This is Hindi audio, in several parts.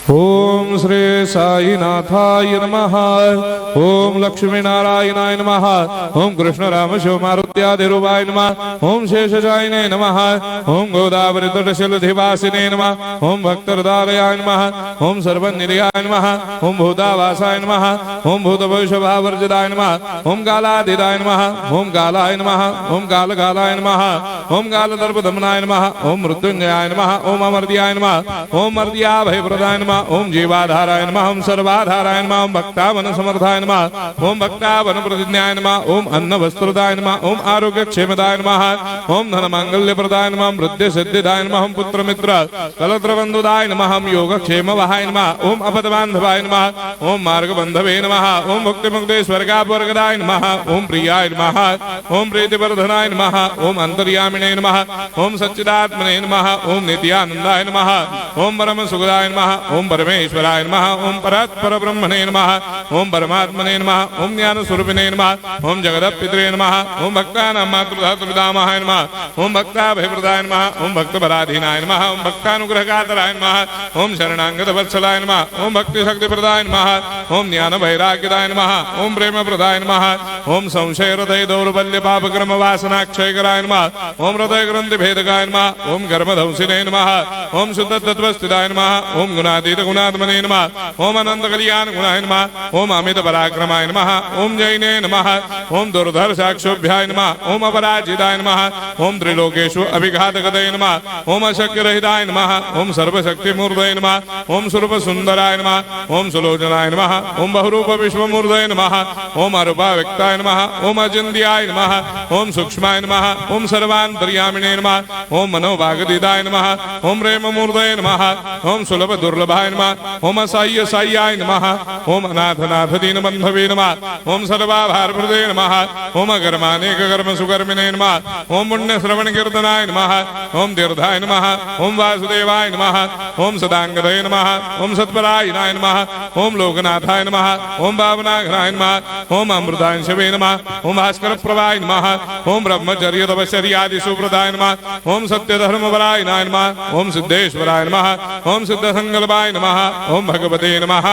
ओम श्री साईनाथाय नमः। ओम लक्ष्मी नारायणाय नमः। ओम कृष्ण राम शिव मारुत्यादिरूपाय नमः। ओम शेषशायिने नमः। ओम गोदावरी तटशिलधिवासिने नमः। ओम भक्तहृदयाय नमः। ओम सर्वनिलयाय नमः। ओम भूतावासाय नमः। ओम भूतभविष्यभावर्जिताय नमः। ओम कालाधीताय नमः। ओम कालाय नमः। ओम कालकालाय नमः। ओम कालदर्पदमनाय नमः। ओम मृत्युंजयाय नमः। ओम अमर्त्याय नमः। ओम मर्त्याभयप्रदाय नमः। ओम जीवाधाराय नमः। ओम सर्वाधाराय नमः। ओम भक्तावन समर्थाय नमः। ओम भक्तावन प्रतिज्ञाय नमः। ओम अन्न वस्त्रदाय नमः। ओम आरोग्य क्षेमदाय नमः। ओम धन मांगल्य प्रदाय नमः। ओम वृद्धि सिद्धिदाय नमः। ओम पुत्र मित्र कलत्र बंधुदाय नमः। ओम योग क्षेम वहाय नमः। ओम अपद बांधवाय नमः। ओम मार्ग बंधवे नमः। ओम भक्ति मुक्ति स्वर्गापवर्गदाय नमः। ओम प्रियाय नमः। ओम प्रीतिवर्धनाय नमः। ओम अंतर्यामिने नमः। ओम सच्चिदात्मने नमः। ओम नित्यानंदाय नमः। ओम परम सुखदाय नमः। ओम परमेश्वराय नमः। ओम परात्पर ब्रह्मणे नमः। ओम परमात्मने नमः। ओम ज्ञान स्वरूपिणे नमः। ओम जगदपितरे नमः। ओम भक्तानां मातृधातुपितामहाय नमः। ओम भक्ताभयप्रदाय नमः। ओम भक्तपराधीनाय नमः। ओम भक्तानुग्रहकातराय नमः। ओम शरणागत वत्सलाय नमः। ओम भक्ति शक्ति प्रदाय नमः। ओम ज्ञान वैराग्यदाय नमः। ओम प्रेम प्रदाय नमः। ओम संशय हृदय दौर्बल्य पापक्रम वासना क्षयकराय नमः। ओम हृदय ग्रंथि भेदकाय नमः। ओम गर्भधंसिने नमः। ओम शुद्ध तत्वस्थिताय नमः। ओम गुणातीत गुणात्मने नमः। ओम अनंत कल्याण गुणाय नमः। ओम अमित पराक्रमाय नमः। ओम जैने नमः। ओम दुर्धर्षाक्षोभ्याय नमः। ओम अपराजिताय नमः। ओम त्रिलोकेषु अभिघातगतये नमः। ओम अशक्य रहिताय नमः। ओम सर्वशक्तिमूर्तये नमः। ओम स्वरूप सुंदराय नमः। ओम सुलोचनाय नमः। ओम बहुरूप विश्वमूर्तये नमः। ओम अरूपाव्यक्ताय नमः। ओम अचिन्त्याय नमः। ओम सूक्ष्माय नमः। ओम सर्वान्तर्यामिने नमः। ओम मनोभागदिताय नमः। ओम प्रेममूर्तये नमः। ओम सुलभ दुर्लभाय नमः। ओम असाह्य साह्याय नमः। ओम अनाथनाथ दीनबन्धवे नमः। ओम सर्वाभारप्रदे नमः। ओम अकर्मानेक कर्म सुकर्मिणे नमः। ओम पुण्य श्रवण कीर्तनाय नमः। ओम तीर्थाय नमः। ओम वासुदेवाय नमः। ओम सदांगदये नमः। ओम सत्परायणाय नमः। ओम लोकनाथाय नमः। ओम भावनाघ्नाय नमः। ओम अमृतांशवे नमः। ओम भास्कर प्रभाय नमः। ओम ब्रह्मचर्य तपश्चर्यादि सुप्रदाय नमः। ओम सत्यधर्मपरायणाय नमः। ओम सिद्धेश्वराय नमः। ओम सिद्धसंकल्पाय नमः। ओम भगवते नमः।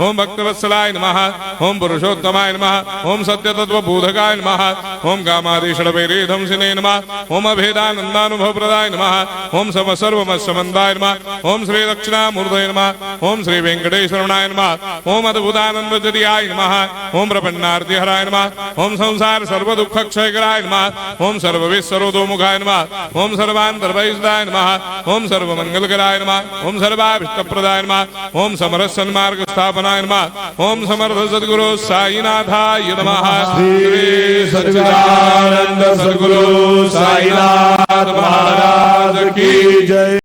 ओम भक्तवत्सलाय नमः। ओम पुरुषोत्तमाय नमः। ओम सत्यतत्त्वबोधकाय नमः। ओम कामादिषडवैरेधंसिने नमः। ओम अभेदानन्दानुभवप्रदाय नमः। ओम सर्वमस्समन्दाय नमः। ओम श्री दक्षिणामूर्तये नमः। ओम श्री वेंकटेश्वरनाय नमः। ओम अद्भुतानन्दजर्याय नमः। ओम प्रपन्नार्तिहराय नमः। ओम संसार सर्वदुःखक्षयकराय नमः। ओम सर्वविश्वरोदोमुखाय नमः। ओम सर्वान्तर्भयदाय नमः। ओम सर्वमंगलकराय नमः। ओम सर्वाभिष्टप्रदाय नमः। ओम समरस सन्मार्ग स्थापनाय नमः। ओम समर्थ सद्गुरु साईनाथाय नमः। श्री सच्चिदानंद सद्गुरु साईनाथ महाराज की जय।